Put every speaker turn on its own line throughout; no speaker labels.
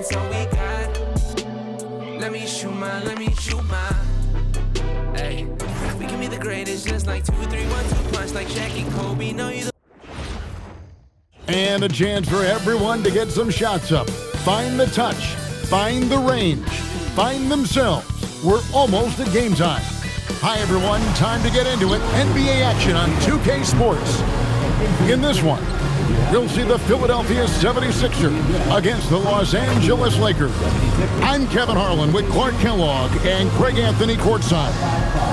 that's all we got. Let me shoot my. Hey, we can be the greatest, just like 2, 3, 1, 2 punch, like Shaq and Kobe. Know you.
And a chance for everyone to get some shots up. Find the touch, find the range, find themselves. We're almost at game time. Hi everyone, time to get into it. NBA action on 2K Sports. In this one, we'll see the Philadelphia 76ers against the Los Angeles Lakers. I'm Kevin Harlan with Clark Kellogg and Craig Anthony courtside.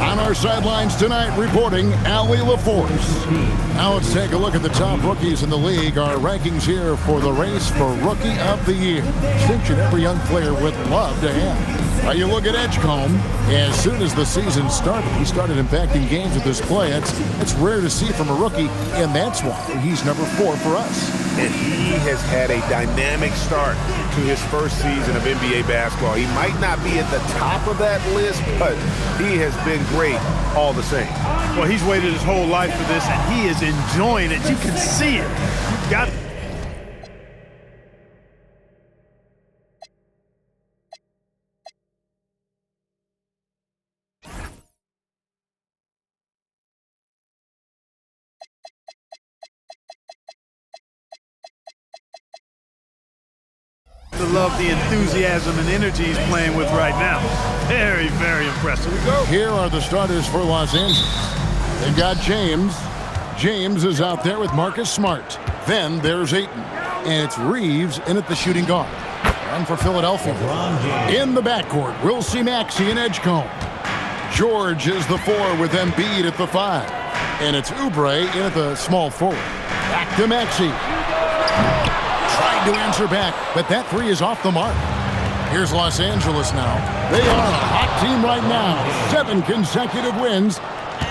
On our sidelines tonight, reporting Ali LaForce. Now let's take a look at the top rookies in the league. Our rankings here for the race for Rookie of the Year. Distinction every young player would love to have. You look at Edgecombe. As soon as the season started, he started impacting games with his play. It's rare to see from a rookie, and that's why he's number 4 for us.
And he has had a dynamic start to his first season of NBA basketball. He might not be at the top of that list, but he has been great all the same.
Well, he's waited his whole life for this, and he is enjoying it. You can see it. You've got to love the enthusiasm and energy he's playing with right now. Very, very impressive.
Here are the starters for Los Angeles. They've got James. James is out there with Marcus Smart. Then there's Ayton. And it's Reeves in at the shooting guard. And for Philadelphia, in the backcourt, we'll see Maxey and Edgecombe. George is the 4 with Embiid at the 5. And it's Oubre in at the small forward. Back to Maxey. Tried to answer back, but that 3 is off the mark. Here's Los Angeles now. They are a hot team right now. 7 consecutive wins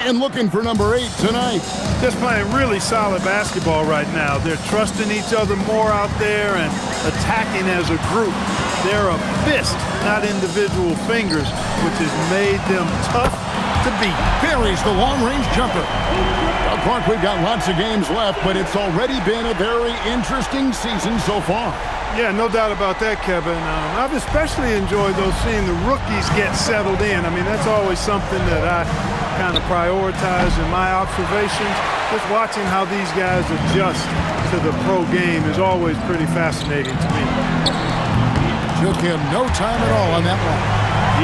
and looking for number 8 tonight.
Just playing really solid basketball right now. They're trusting each other more out there and attacking as a group. They're a fist, not individual fingers, which has made them tough to beat.
Perry's the long-range jumper. Well, Clark, we've got lots of games left, but it's already been a very interesting season so far.
Yeah, no doubt about that, Kevin. I've especially enjoyed seeing the rookies get settled in. I mean, that's always something that I kind of prioritize in my observations. Just watching how these guys adjust to the pro game is always pretty fascinating to me.
Took him no time at all on that one.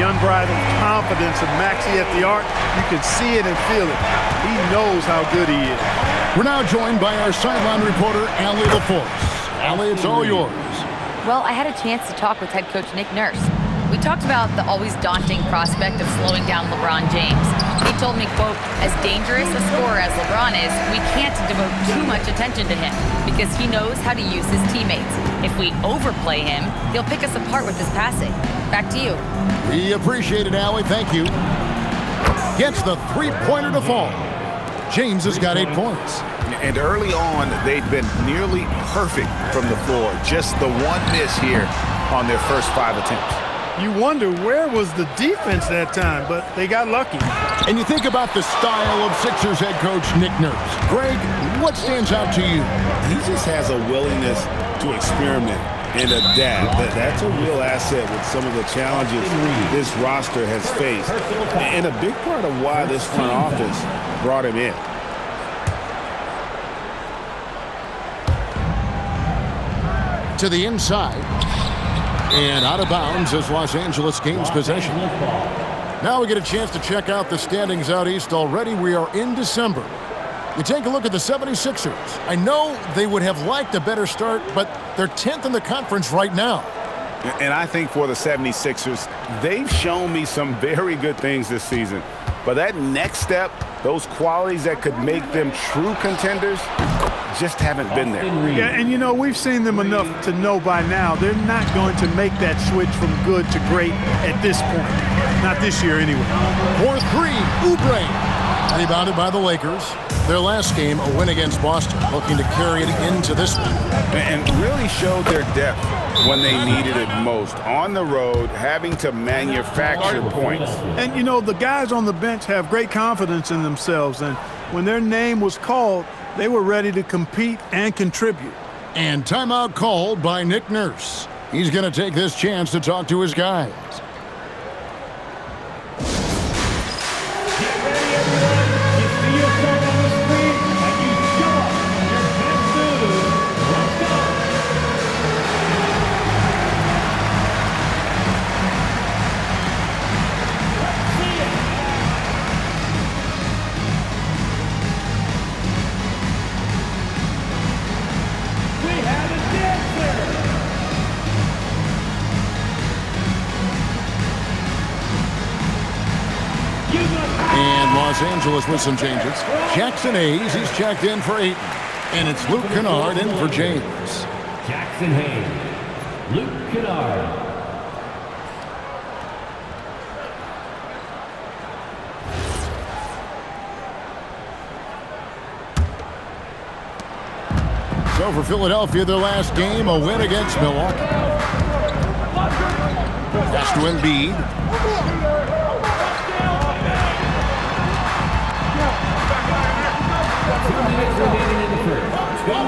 The unbridled confidence of Maxey at the arc, you can see it and feel it. He knows how good he is.
We're now joined by our sideline reporter, Ali LaForce. Ali, it's all yours.
Well, I had a chance to talk with head coach Nick Nurse. We talked about the always daunting prospect of slowing down LeBron James. He told me, quote, as dangerous a scorer as LeBron is, we can't devote too much attention to him because he knows how to use his teammates. If we overplay him, he'll pick us apart with his passing. Back to you.
We appreciate it, Ali. Thank you. Gets the three-pointer to fall. James has got 8 points.
And early on, they've been nearly perfect from the floor. Just the one miss here on their first 5 attempts.
You wonder where was the defense that time, but they got lucky.
And you think about the style of Sixers head coach Nick Nurse. Greg, what stands out to you?
He just has a willingness to experiment and adapt. That's a real asset with some of the challenges this roster has faced. And a big part of why this front office brought him in.
To the inside. And out of bounds as Los Angeles gains possession. Now we get a chance to check out the standings out east already. We are in December. You take a look at the 76ers. I know they would have liked a better start, but they're 10th in the conference right now.
And I think for the 76ers, they've shown me some very good things this season. But that next step, those qualities that could make them true contenders, just haven't been there.
Yeah, and you know, we've seen them enough to know by now they're not going to make that switch from good to great at this point. Not this year anyway.
4-3, Oubre. Rebounded by the Lakers. Their last game, a win against Boston, looking to carry it into this one.
And really showed their depth when they needed it most. On the road, having to manufacture points.
And, you know, the guys on the bench have great confidence in themselves. And when their name was called, they were ready to compete and contribute.
And timeout called by Nick Nurse. He's going to take this chance to talk to his guys.
Get ready, everyone. You see yourself on the screen, and you show up your best move. Let's go. Let's see it. We have a dancer.
And Los Angeles with some changes. Jackson Hayes, he's checked in for Ayton. And it's Luke Kennard in for James.
Jackson Hayes, Luke Kennard.
So for Philadelphia, their last game, a win against Milwaukee. Pass to Embiid.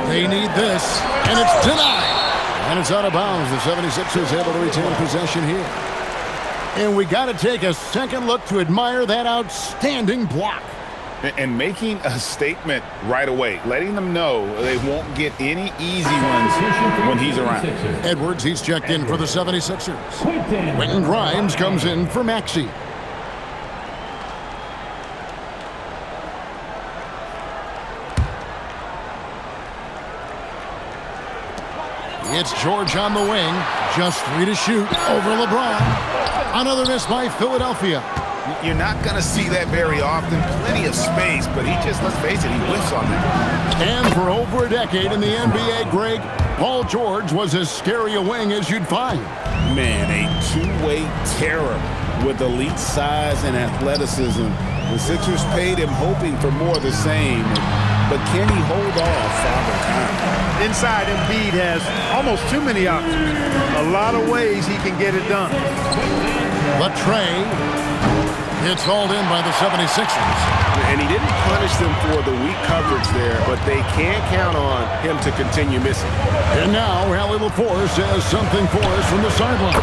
They need this, and it's denied. And it's out of bounds. The 76ers able to retain possession here. And we got to take a second look to admire that outstanding block.
And making a statement right away, letting them know they won't get any easy ones when he's around.
Edwards, he's checked in for the 76ers. Quentin Grimes comes in for Maxey. It's George on the wing. Just 3 to shoot over LeBron. Another miss by Philadelphia.
You're not going to see that very often. Plenty of space, but he just, let's face it, he whiffs on that.
And for over a decade in the NBA, Greg, Paul George was as scary a wing as you'd find.
Man, a two-way terror with elite size and athleticism. The Sixers paid him hoping for more of the same. But can he hold off Father Time?
Inside, Embiid has almost too many options. A lot of ways he can get it done.
But Trey, it's hauled in by the 76ers.
And he didn't punish them for the weak coverage there, but they can't count on him to continue missing.
And now, Allie LaForce has something for us from the sideline.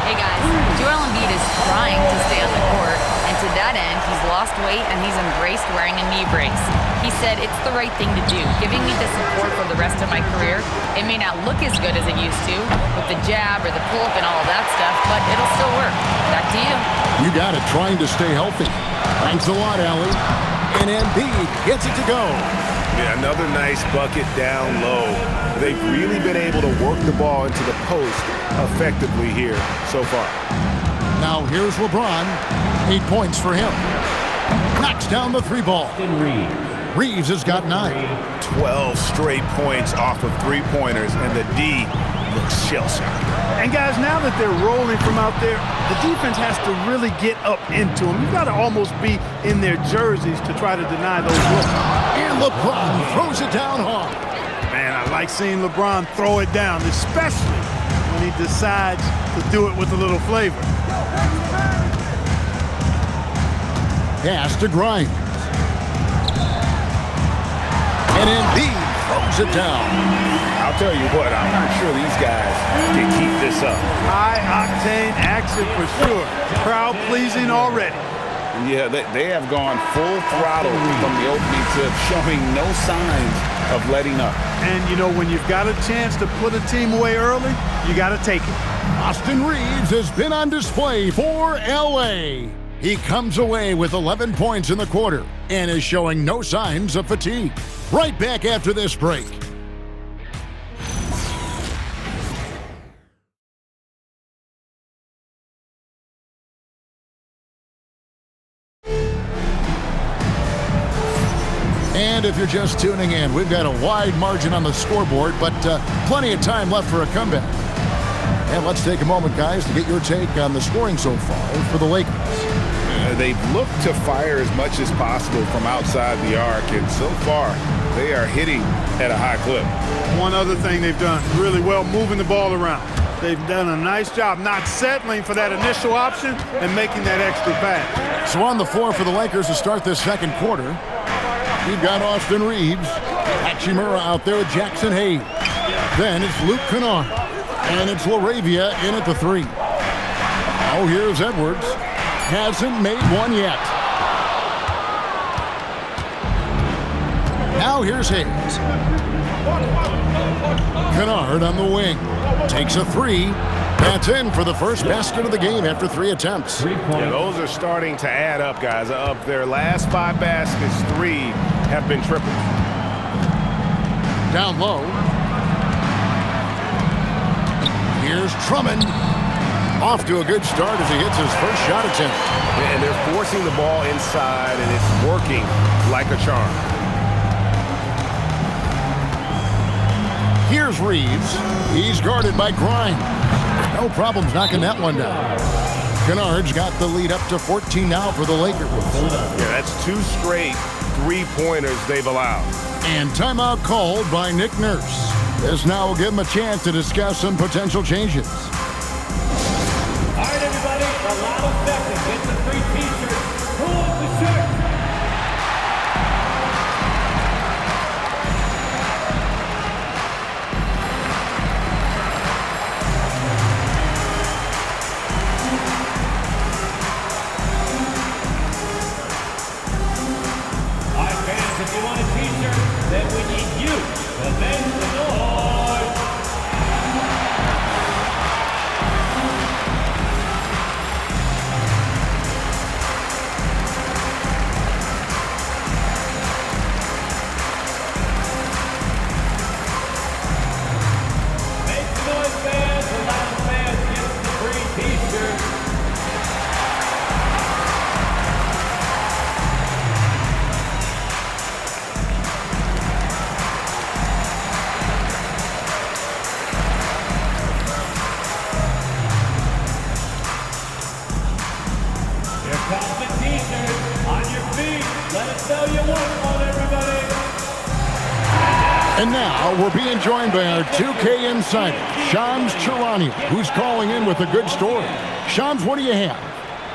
Hey guys, Joel Embiid is trying to stay on the court, and to that end, he's lost weight and he's embraced wearing a knee brace. He said, it's the right thing to do, giving me the support for the rest of my career. It may not look as good as it used to, with the jab or the pull-up and all of that stuff, but it'll still work. Back to you.
You got it, trying to stay healthy. Thanks a lot, Allie. And Embiid gets it to go.
Yeah, another nice bucket down low. They've really been able to work the ball into the post effectively here so far.
Now here's LeBron. 8 points for him. Knocks down the 3 ball. Reeves has got 9.
12 straight points off of 3-pointers, and the D looks shell-shocked.
And guys, now that they're rolling from out there, the defense has to really get up into them. You've got to almost be in their jerseys to try to deny those looks.
And LeBron throws it down hard.
Man, I like seeing LeBron throw it down, especially when he decides to do it with a little flavor.
Pass to Grimes. And Embiid throws it down.
I'll tell you what, I'm not sure these guys can keep this up.
High-octane action for sure. Crowd-pleasing already.
Yeah, they have gone full throttle from the opening tip, showing no signs of letting up.
And, you know, when you've got a chance to put a team away early, you got to take it.
Austin Reeves has been on display for L.A. He comes away with 11 points in the quarter and is showing no signs of fatigue. Right back after this break. And if you're just tuning in, we've got a wide margin on the scoreboard, but plenty of time left for a comeback. And let's take a moment, guys, to get your take on the scoring so far for the Lakers.
They've looked to fire as much as possible from outside the arc, and so far they are hitting at a high clip.
One other thing they've done really well, moving the ball around. They've done a nice job not settling for that initial option and making that extra pass.
So on the floor for the Lakers to start this second quarter, we've got Austin Reeves, Hachimura out there with Jackson Hayes. Then it's Luke Kennard. And it's Laravia in at the 3. Now here's Edwards. Hasn't made one yet. Now here's Hayes. Kennard on the wing. Takes a 3. That's in for the first basket of the game after 3 attempts.
Yeah, those are starting to add up, guys. Of their last 5 baskets, 3 have been triples.
Down low. Here's Drummond. Off to a good start as he hits his first shot attempt.
And they're forcing the ball inside, and it's working like a charm.
Here's Reeves. He's guarded by Grimes. No problems knocking that one down. Kennard's got the lead up to 14 now for the Lakers.
Yeah, that's 2 straight 3-pointers they've allowed.
And timeout called by Nick Nurse. This now will give him a chance to discuss some potential changes.
All right, everybody, the loud effect gets the free t-shirt. Pull up the shirt. All right, fans, if you want a t-shirt, then we need you to make the noise. Make the noise, fans. The loud fans gets the free t-shirt. Here comes the t-shirt. On your feet. Let us know you want one, everybody.
And now we're being joined by our 2K insider, Shams Charania, who's calling in with a good story. Shams, what do you have?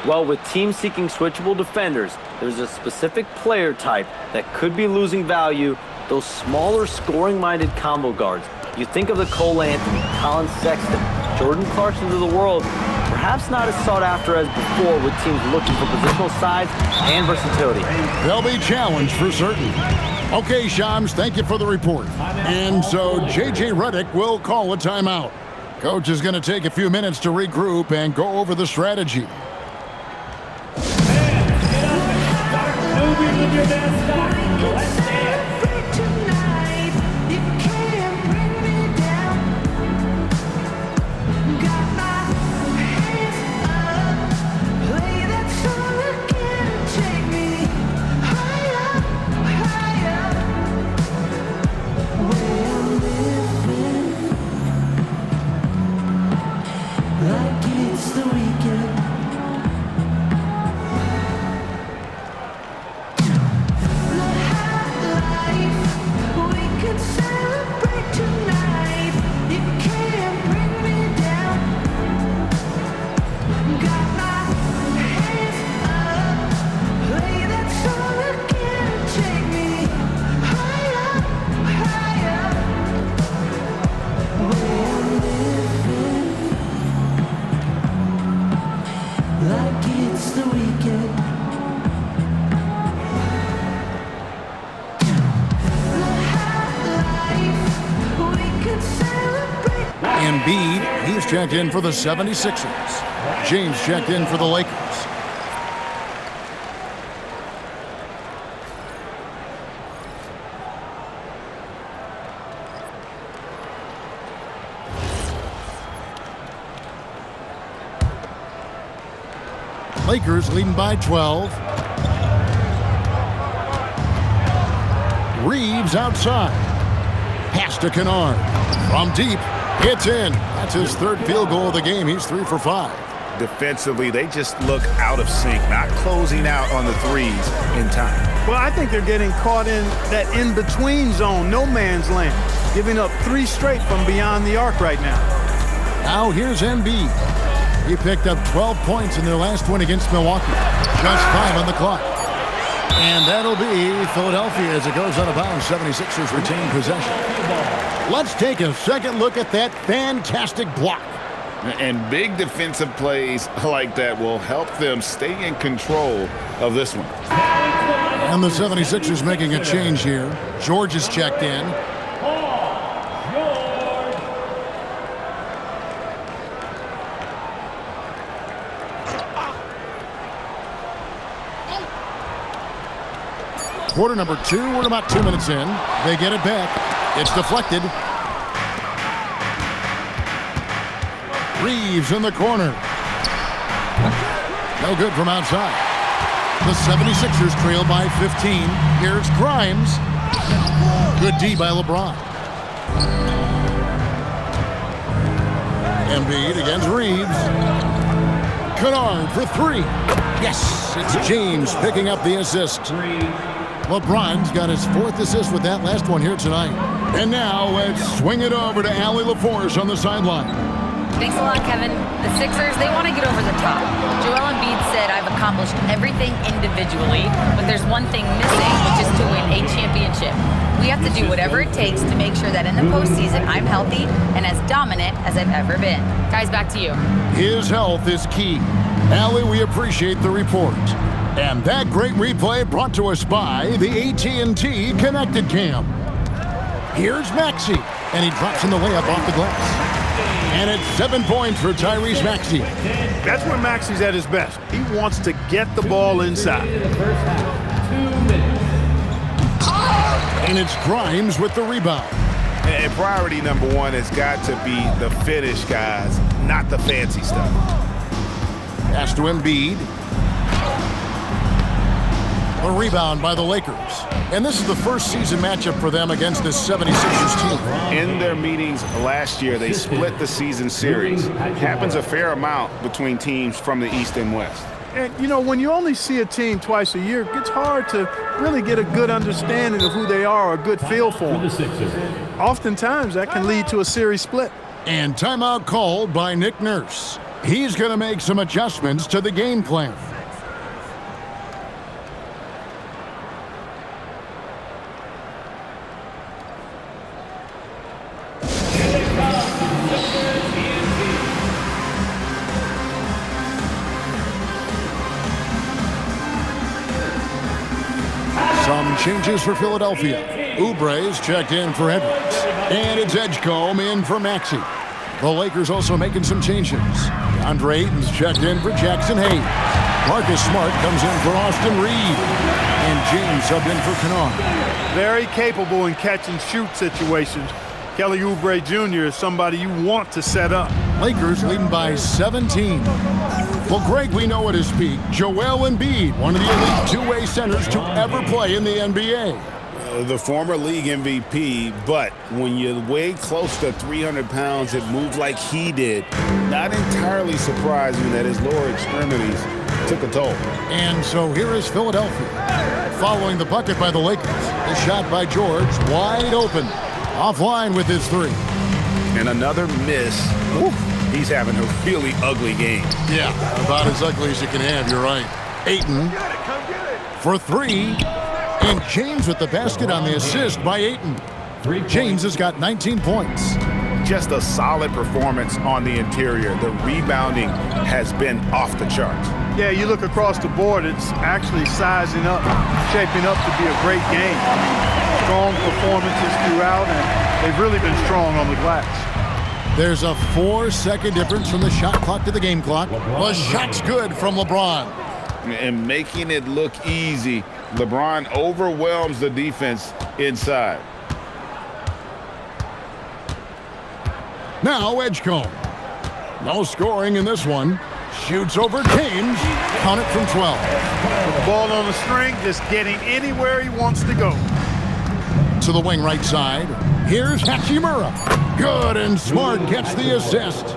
Well, with teams seeking switchable defenders, there's a specific player type that could be losing value, those smaller scoring-minded combo guards. You think of the Cole Anthony, Colin Sexton, Jordan Clarksons of the world, perhaps not as sought after as before with teams looking for positional size and versatility.
They'll be challenged for certain. Okay, Shams, thank you for the report. And so J.J. Redick will call a timeout. Coach is going to take a few minutes to regroup and go over the strategy.
Fans, get up and start moving with your mascot. Let's dance.
Embiid, he's checked in for the 76ers. James checked in for the Lakers. Lakers leading by 12. Reeves outside. Pass to Kennard. From deep. It's in. That's his 3rd field goal of the game. He's 3 for 5.
Defensively, they just look out of sync, not closing out on the threes in time.
Well, I think they're getting caught in that in-between zone, no man's land, giving up 3 straight from beyond the arc right now.
Now here's Embiid. He picked up 12 points in their last win against Milwaukee. Just 5 on the clock. And that'll be Philadelphia as it goes out of bounds. 76ers retain possession. Let's take a second look at that fantastic block.
And big defensive plays like that will help them stay in control of this one.
And the 76ers making a change here. George is checked in. Quarter number 2, we're about 2 minutes in. They get it back. It's deflected. Reeves in the corner. No good from outside. The 76ers trail by 15. Here's Grimes. Good D by LeBron. Embiid against Reeves. Kennard for 3. Yes, it's James picking up the assist. LeBron's got his 4th assist with that last one here tonight. And now let's swing it over to Allie LaForce on the sideline.
Thanks a lot, Kevin. The Sixers, they want to get over the top. Joel Embiid said, I've accomplished everything individually, but there's one thing missing, which is to win a championship. We have to do whatever it takes to make sure that in the postseason, I'm healthy and as dominant as I've ever been. Guys, back to you.
His health is key. Allie, we appreciate the report. And that great replay brought to us by the AT&T Connected Cam. Here's Maxey, and he drops in the layup off the glass. And it's 7 points for Tyrese Maxey.
That's where Maxey's at his best. He wants to get the ball inside.
And it's Grimes with the rebound.
And priority number 1 has got to be the finish, guys, not the fancy stuff.
Pass to Embiid. The rebound by the Lakers. And this is the first season matchup for them against this 76ers team.
In their meetings last year, they split the season series. Happens a fair amount between teams from the East and West.
And, you know, when you only see a team twice a year, it gets hard to really get a good understanding of who they are, or a good feel for them. Oftentimes, that can lead to a series split.
And timeout called by Nick Nurse. He's going to make some adjustments to the game plan. Some changes for Philadelphia. Oubre's checked in for Edwards. And it's Edgecombe in for Maxey. The Lakers also making some changes. Andre Ayton's checked in for Jackson Hayes. Marcus Smart comes in for Austin Reed. And James subbed in for Kennard.
Very capable in catch-and-shoot situations. Kelly Oubre Jr. is somebody you want to set up.
Lakers leading by 17. Well, Greg, we know at his peak, Joel Embiid, one of the elite two-way centers to ever play in the NBA.
The former league MVP, but when you weigh close to 300 pounds, it moved like he did. Not entirely surprising that his lower extremities took a toll.
And so here is Philadelphia. Following the bucket by the Lakers. The shot by George, wide open. Offline with his 3.
And another miss. Ooh, he's having a really ugly game.
Yeah, about as ugly as you can have, you're right. Ayton for 3. And James with the basket on the assist by Ayton. James has got 19 points.
Just a solid performance on the interior. The rebounding has been off the charts.
Yeah, you look across the board, it's actually sizing up, shaping up to be a great game. Strong performances throughout, and they've really been strong on the glass.
There's a 4-second difference from the shot clock to the game clock. The shot's good from LeBron.
And making it look easy, LeBron overwhelms the defense inside.
Now Edgecombe. No scoring in this one. Shoots over James. Count it from 12.
With the ball on the string, just getting anywhere he wants to go.
To the wing right side. Here's Hachimura. Good, and Smart gets the assist.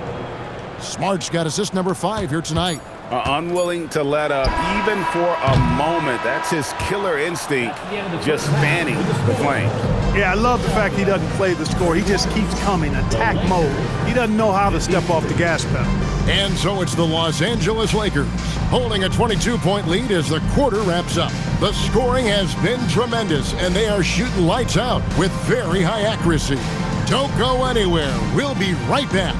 Smart's got assist number 5 here tonight.
Unwilling to let up even for a moment. That's his killer instinct, just fanning the flames.
Yeah, I love the fact he doesn't play the score. He just keeps coming, attack mode. He doesn't know how to step off the gas pedal.
And so it's the Los Angeles Lakers holding a 22-point lead as the quarter wraps up. The scoring has been tremendous, and they are shooting lights out with very high accuracy. Don't go anywhere. We'll be right back.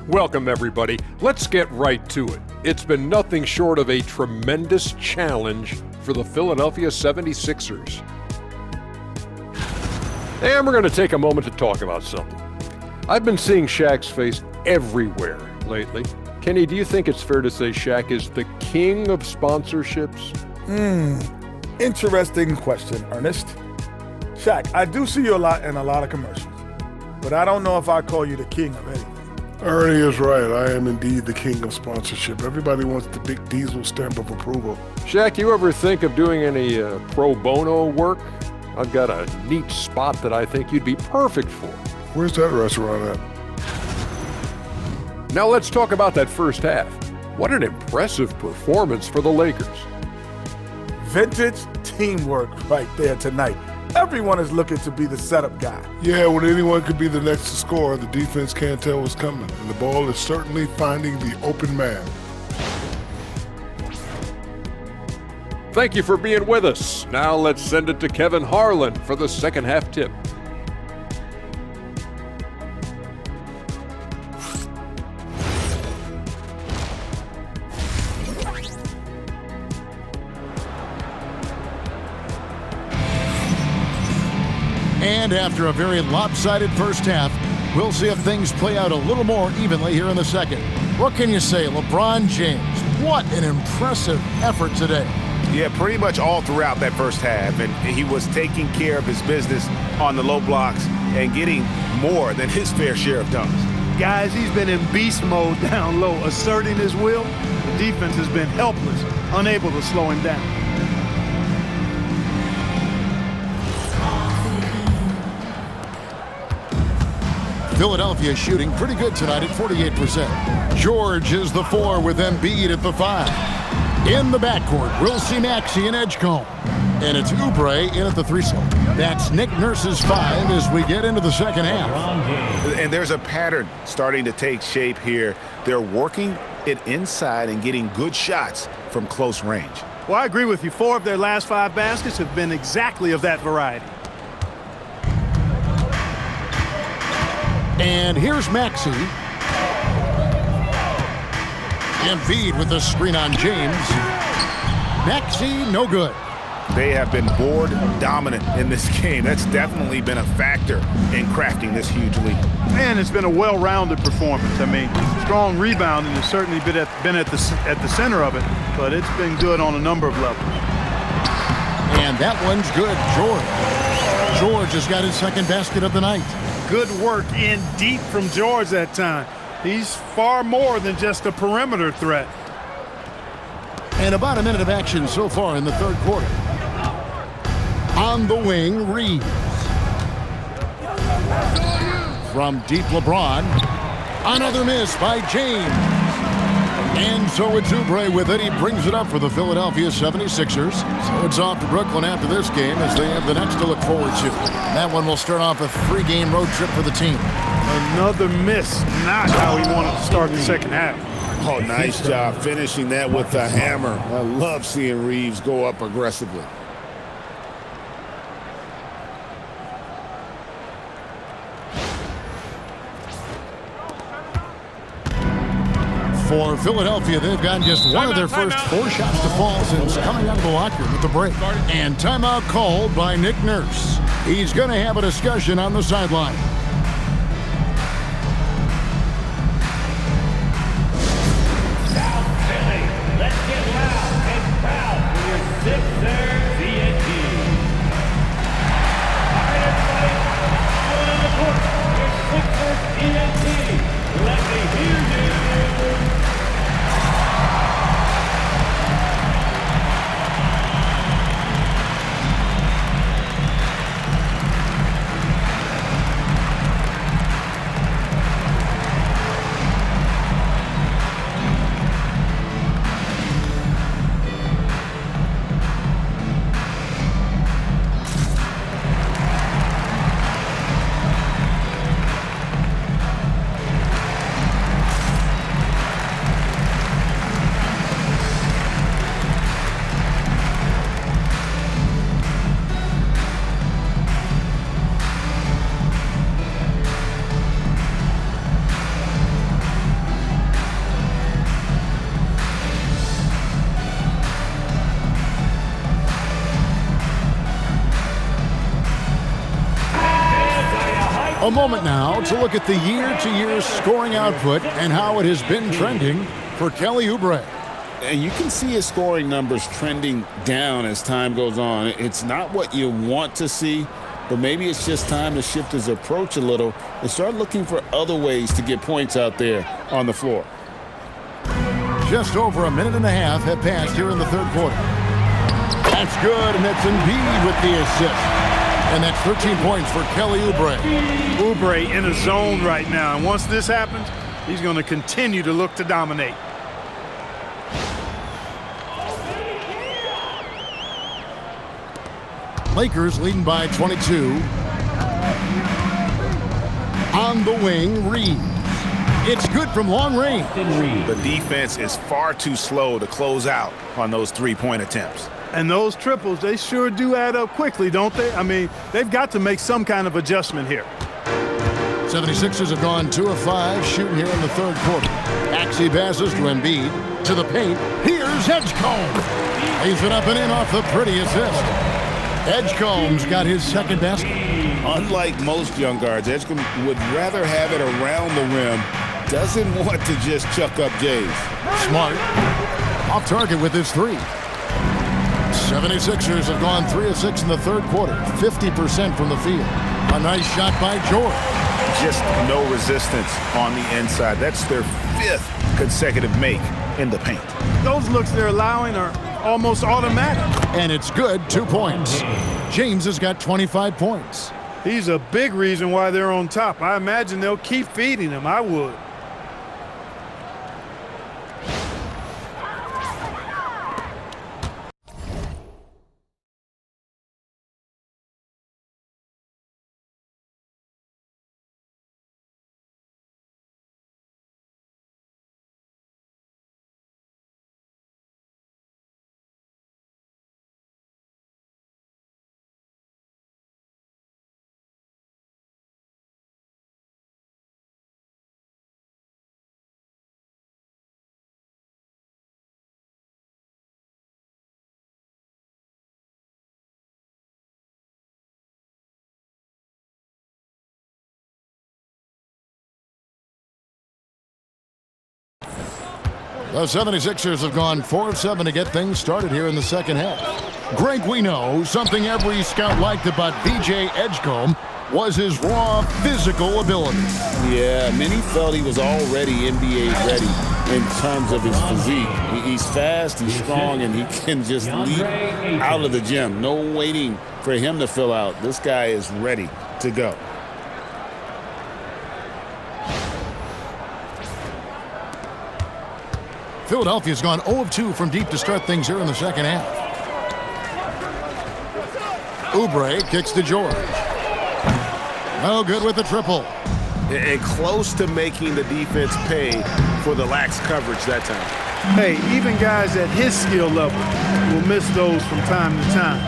Welcome, everybody. Let's get right to it. It's been nothing short of a tremendous challenge for the Philadelphia 76ers. And we're going to take a moment to talk about something. I've been seeing Shaq's face everywhere lately. Kenny, do you think it's fair to say Shaq is the king of sponsorships?
Interesting question, Ernest. Shaq, I do see you a lot in a lot of commercials, but I don't know if I call you the king of anything.
Ernie is right. I am indeed the king of sponsorship. Everybody wants the big diesel stamp of approval.
Shaq, you ever think of doing any pro bono work? I've got a neat spot that I think you'd be perfect for.
Where's that restaurant at?
Now let's talk about that first half. What an impressive performance for the Lakers.
Vintage teamwork right there tonight. Everyone is looking to be the setup guy.
Yeah, when anyone could be the next to score, the defense can't tell what's coming, and the ball is certainly finding the open man.
Thank you for being with us. Now let's send it to Kevin Harlan for the second half tip.
And after a very lopsided first half, we'll see if things play out a little more evenly here in the second. What can you say, LeBron James? What an impressive effort today.
Yeah, pretty much all throughout that first half, and he was taking care of his business on the low blocks and getting more than his fair share of dunks.
Guys, he's been in beast mode down low, asserting his will. The defense has been helpless, unable to slow him down.
Philadelphia shooting pretty good tonight at 48%. George is the 4 with Embiid at the 5. In the backcourt, we'll see Maxey and Edgecombe. And it's Oubre in at the 3 slot. That's Nick Nurse's 5 as we get into the second half.
And there's a pattern starting to take shape here. They're working it inside and getting good shots from close range.
Well, I agree with you. 4 of their last 5 baskets have been exactly of that variety.
And here's Maxey. Embiid with the screen on James. Maxey, no good.
They have been board dominant in this game. That's definitely been a factor in crafting this huge lead.
And it's been a well-rounded performance. I mean, strong rebounding has certainly been at the center of it, but it's been good on a number of levels.
And that one's good. George has got his second basket of the night.
Good work in deep from George that time. He's far more than just a perimeter threat.
And about a minute of action so far in the third quarter. On the wing, Reeves. From deep, LeBron. Another miss by James. And so it's Oubre with it. He brings it up for the Philadelphia 76ers. So it's off to Brooklyn after this game as they have the next to look forward to. That one will start off a 3-game road trip for the team.
Another miss. Not how he wanted to start the second half.
Oh, nice job finishing that with a hammer. I love seeing Reeves go up aggressively.
For Philadelphia, they've gotten just one of their first 4 shots to fall since coming out of the locker room at the break. And timeout called by Nick Nurse. He's going to have a discussion on the sideline.
South Philly, let's get loud and proud for your Sixers TNT. All right, everybody, out on the court, your Sixers TNT. Let me hear you.
A moment now to look at the year-to-year scoring output and how it has been trending for Kelly Oubre.
And you can see his scoring numbers trending down as time goes on. It's not what you want to see, but maybe it's just time to shift his approach a little and start looking for other ways to get points out there on the floor.
Just over a minute and a half have passed here in the third quarter. That's good, and that's Embiid with the assist. And that's 13 points for Kelly Oubre.
Oubre in a zone right now, and once this happens, he's going to continue to look to dominate.
Lakers leading by 22. On the wing, Reeves. It's good from long range.
The defense is far too slow to close out on those three-point attempts.
And those triples, they sure do add up quickly, don't they? I mean, they've got to make some kind of adjustment here.
76ers have gone 2 of 5 shooting here in the third quarter. Maxey passes to Embiid. To the paint. Here's Edgecombe. Lays it up and in off the pretty assist. Edgecombe's got his second basket.
Unlike most young guards, Edgecombe would rather have it around the rim. Doesn't want to just chuck up Jays.
Smart. Off target with his three. 76ers have gone 3 of 6 in the third quarter. 50% from the field. A nice shot by George.
Just no resistance on the inside. That's their 5th consecutive make in the paint.
Those looks they're allowing are almost automatic.
And it's good, 2 points. James has got 25 points.
He's a big reason why they're on top. I imagine they'll keep feeding him. I would.
The 76ers have gone 4 of 7 to get things started here in the second half. Greg, we know something every scout liked about VJ Edgecombe was his raw physical ability.
Yeah, many felt he was already NBA ready in terms of his physique. He's fast, he's strong, and he can just leap out of the gym. No waiting for him to fill out. This guy is ready to go.
Philadelphia's gone 0 of 2 from deep to start things here in the second half. Oubre kicks to George. No good with the triple.
And close to making the defense pay for the lax coverage that time.
Hey, even guys at his skill level will miss those from time to time.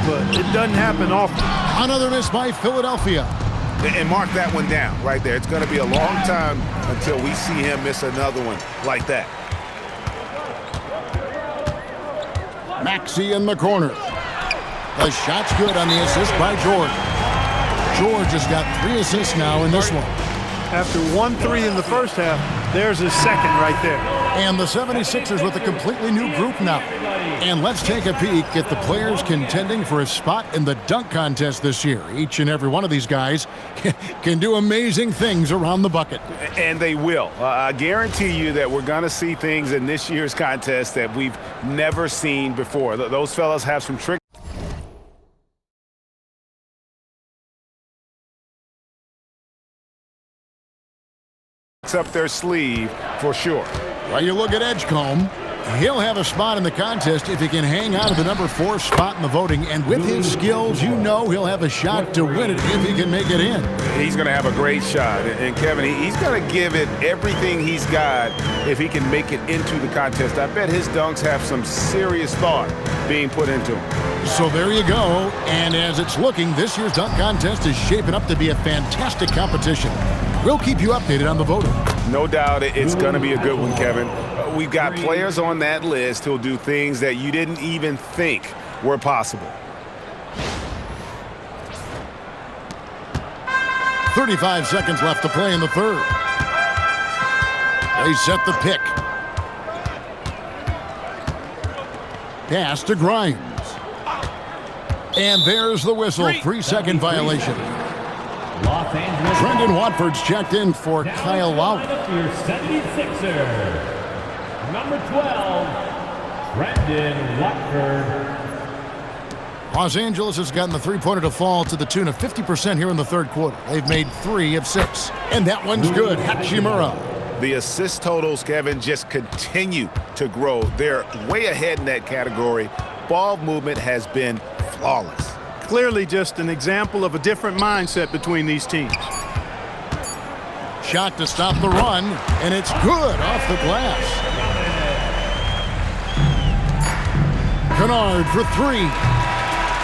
But it doesn't happen often.
Another miss by Philadelphia.
And mark that one down right there. It's going to be a long time until we see him miss another one like that.
Maxey in the corner. The shot's good on the assist by George. George has got 3 assists now in this one.
After 1-3 in the first half, there's his second right there.
And the 76ers with a completely new group now. And let's take a peek at the players contending for a spot in the dunk contest this year. Each and every one of these guys can do amazing things around the bucket.
And they will. I guarantee you that we're going to see things in this year's contest that we've never seen before. Those fellas have some tricks up their sleeve for sure.
Well, you look at Edgecombe. He'll have a spot in the contest if he can hang on to the number 4 spot in the voting. And with his skills, you know he'll have a shot to win it if he can make it in.
He's going to have a great shot. And Kevin, he's going to give it everything he's got if he can make it into the contest. I bet his dunks have some serious thought being put into them.
So there you go. And as it's looking, this year's dunk contest is shaping up to be a fantastic competition. We'll keep you updated on the voting.
No doubt it's going to be a good one, Kevin. We've got players on that list who'll do things that you didn't even think were possible.
35 seconds left to play in the third. They set the pick. Pass to Grimes. And there's the whistle. 3-second violation.
Los Angeles.
Brendan Watford's checked in for Kyle Lowry.
Your 76er. Number 12, Brendan Watford.
Los Angeles has gotten the three-pointer to fall to the tune of 50% here in the third quarter. They've made 3 of 6. And that one's good. Hachimura.
The assist totals, Kevin, just continue to grow. They're way ahead in that category. Ball movement has been flawless.
Clearly just an example of a different mindset between these teams.
Shot to stop the run, and it's good off the glass. Kennard for 3.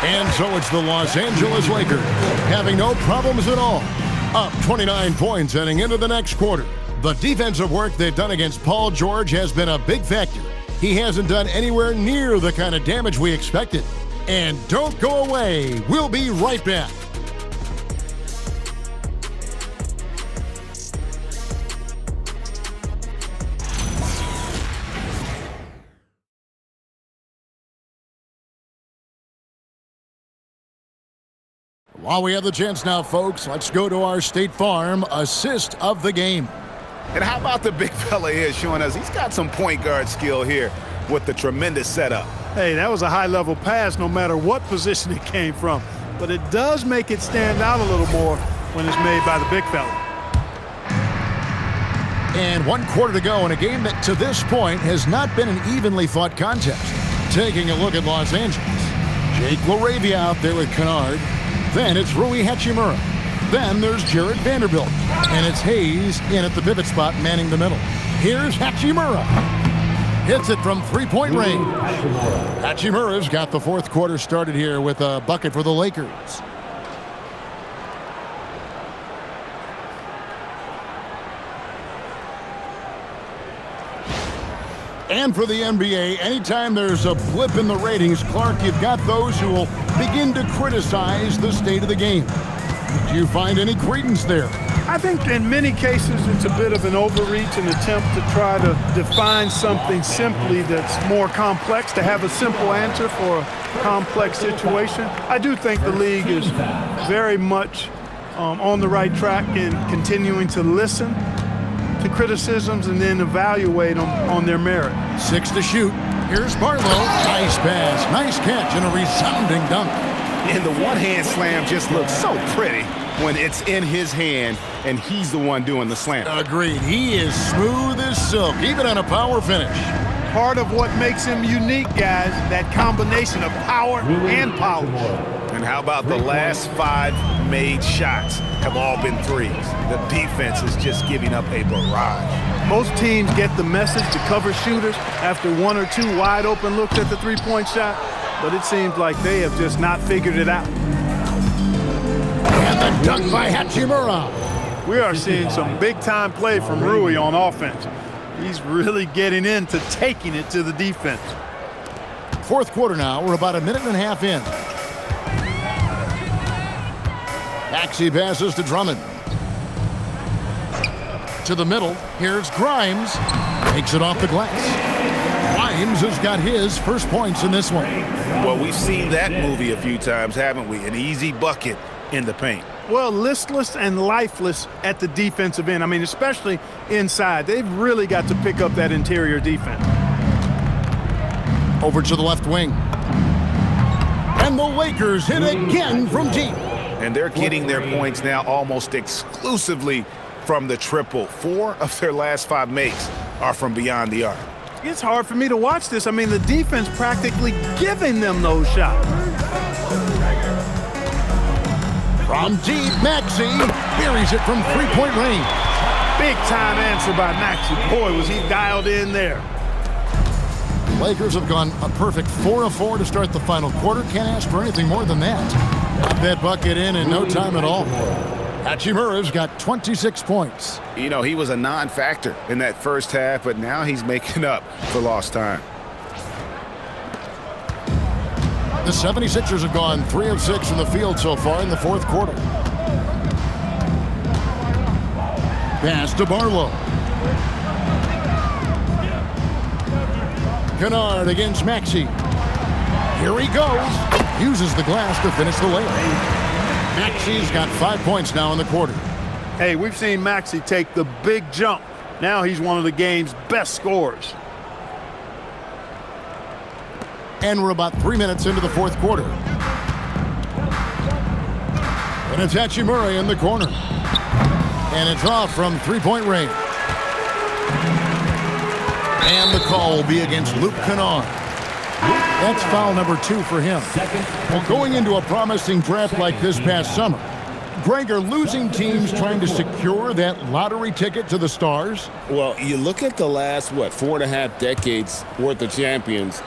And so it's the Los Angeles Lakers having no problems at all. Up 29 points heading into the next quarter. The defensive work they've done against Paul George has been a big factor. He hasn't done anywhere near the kind of damage we expected. And don't go away. We'll be right back. While we have the chance now, folks, let's go to our State Farm assist of the game.
And how about the big fella here showing us he's got some point guard skill here with the tremendous setup.
Hey, that was a high-level pass no matter what position it came from. But it does make it stand out a little more when it's made by the big fella.
And 1 quarter to go in a game that to this point has not been an evenly fought contest. Taking a look at Los Angeles. Jake LaRavia out there with Kennard. Then it's Rui Hachimura. Then there's Jared Vanderbilt. And it's Hayes in at the pivot spot manning the middle. Here's Hachimura. Hits it from three-point range. Hachimura's got the fourth quarter started here with a bucket for the Lakers. And for the NBA, anytime there's a blip in the ratings, Clark, you've got those who will begin to criticize the state of the game. Do you find any credence there?
I think in many cases it's a bit of an overreach, an attempt to try to define something simply that's more complex, to have a simple answer for a complex situation. I do think the league is very much on the right track in continuing to listen to criticisms and then evaluate them on their merit.
6 to shoot. Here's Barlow. Nice pass, nice catch, and a resounding dunk.
And the one-hand slam just looks so pretty when it's in his hand and he's the one doing the slam.
Agreed. He is smooth as silk, even on a power finish.
Part of what makes him unique, guys, that combination of power and polish.
And how about the last 5 made shots have all been threes? The defense is just giving up a barrage.
Most teams get the message to cover shooters after 1 or 2 wide open looks at the three-point shot, but it seems like they have just not figured it out.
And the dunk by Hachimura.
We are seeing some big-time play from Rui on offense. He's really getting into taking it to the defense.
Fourth quarter now. We're about a minute and a half in. Maxey passes to Drummond. To the middle. Here's Grimes. Takes it off the glass. Grimes has got his first points in this one.
Well, we've seen that movie a few times, haven't we? An easy bucket in the paint.
Well, listless and lifeless at the defensive end. I mean, especially inside. They've really got to pick up that interior defense.
Over to the left wing. And the Lakers hit again from deep.
And they're getting their points now almost exclusively from the triple. 4 of their last 5 makes are from beyond the arc.
It's hard for me to watch this. I mean, the defense practically giving them those shots.
From deep, Maxey buries it from three-point range.
Big-time answer by Maxey. Boy, was he dialed in there.
Lakers have gone a perfect 4 of 4 to start the final quarter. Can't ask for anything more than that. Got that bucket in no time at all. Hachimura's got 26 points.
You know, he was a non-factor in that first half, but now he's making up for lost time.
The 76ers have gone 3 of 6 from the field so far in the fourth quarter. Pass to Barlow. Kennard against Maxey. Here he goes. Uses the glass to finish the layup. Maxey's got 5 points now in the quarter.
Hey, we've seen Maxey take the big jump. Now he's one of the game's best scorers.
And we're about 3 minutes into the fourth quarter. And it's Hachimura in the corner. And it's off from three-point range. And the call will be against Luke Kennard. That's foul number 2 for him. Well, going into a promising draft like this past summer, Greg, are losing teams trying to secure that lottery ticket to the stars?
Well, you look at the last, 4.5 decades worth of champions,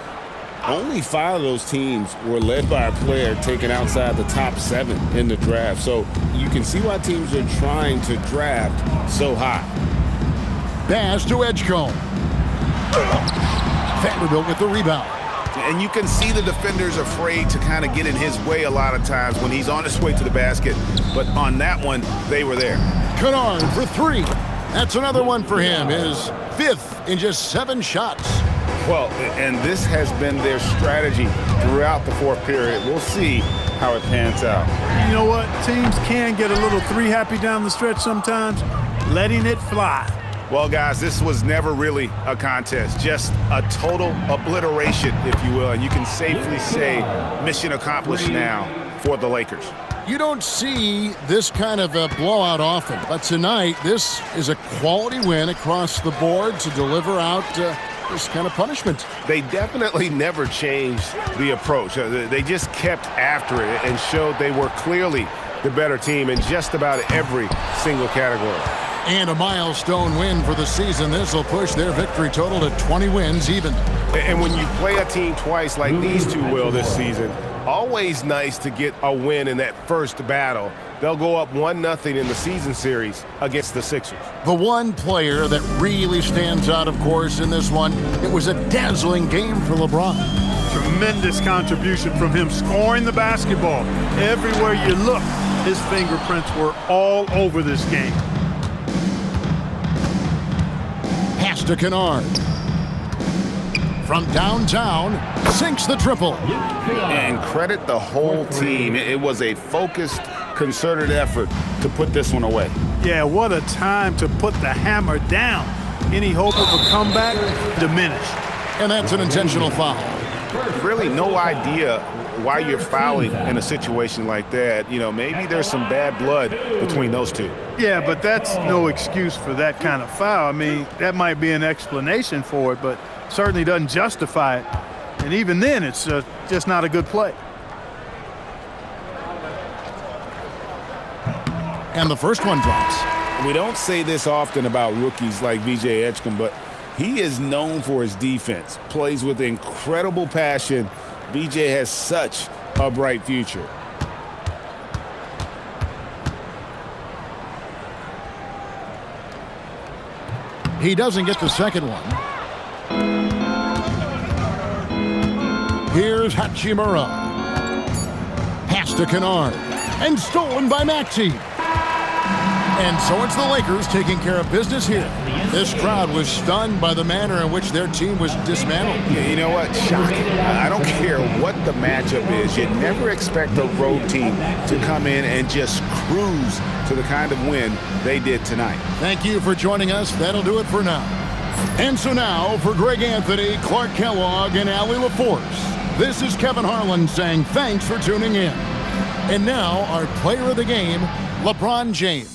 only 5 of those teams were led by a player taken outside the top 7 in the draft. So you can see why teams are trying to draft so high.
Pass to Edgecombe. Vanderbilt with the rebound.
And you can see the defenders afraid to kind of get in his way a lot of times when he's on his way to the basket. But on that one, they were there.
Kennard for 3. That's another one for him. His 5th in just 7 shots.
Well, and this has been their strategy throughout the fourth period. We'll see how it pans out.
You know what? Teams can get a little 3 happy down the stretch sometimes, letting it fly.
Well, guys, this was never really a contest, just a total obliteration, if you will. And you can safely say mission accomplished now for the Lakers.
You don't see this kind of a blowout often, but tonight this is a quality win across the board to deliver out this kind of punishment.
They definitely never changed the approach. They just kept after it and showed they were clearly the better team in just about every single category.
And a milestone win for the season. This will push their victory total to 20 wins even.
And when you play a team twice like these two will this season, always nice to get a win in that first battle. They'll go up 1-0 in the season series against the Sixers.
The one player that really stands out, of course, in this one, it was a dazzling game for LeBron.
Tremendous contribution from him scoring the basketball. Everywhere you look, his fingerprints were all over this game.
Pass to Kennard. From downtown, sinks the triple.
And credit the whole team. It was a focused, concerted effort to put this one away.
Yeah, what a time to put the hammer down. Any hope of a comeback diminished.
And that's an intentional foul.
Really no idea why you're fouling in a situation like that. You know, maybe there's some bad blood between those two.
Yeah, but that's no excuse for that kind of foul. I mean, that might be an explanation for it, but certainly doesn't justify it. And even then, it's just not a good play.
And the first one drops.
We don't say this often about rookies like VJ Edgecombe, but he is known for his defense. Plays with incredible passion. VJ has such a bright future.
He doesn't get the second one. Here's Hachimura. Pass to Kennard. And stolen by Maxey. And so it's the Lakers taking care of business here. This crowd was stunned by the manner in which their team was dismantled.
Yeah, you know what? Shocking. I don't care what the matchup is. You never expect a road team to come in and just cruise to the kind of win they did tonight.
Thank you for joining us. That'll do it for now. And so now, for Greg Anthony, Clark Kellogg, and Allie LaForce, this is Kevin Harlan saying thanks for tuning in. And now, our player of the game, LeBron James.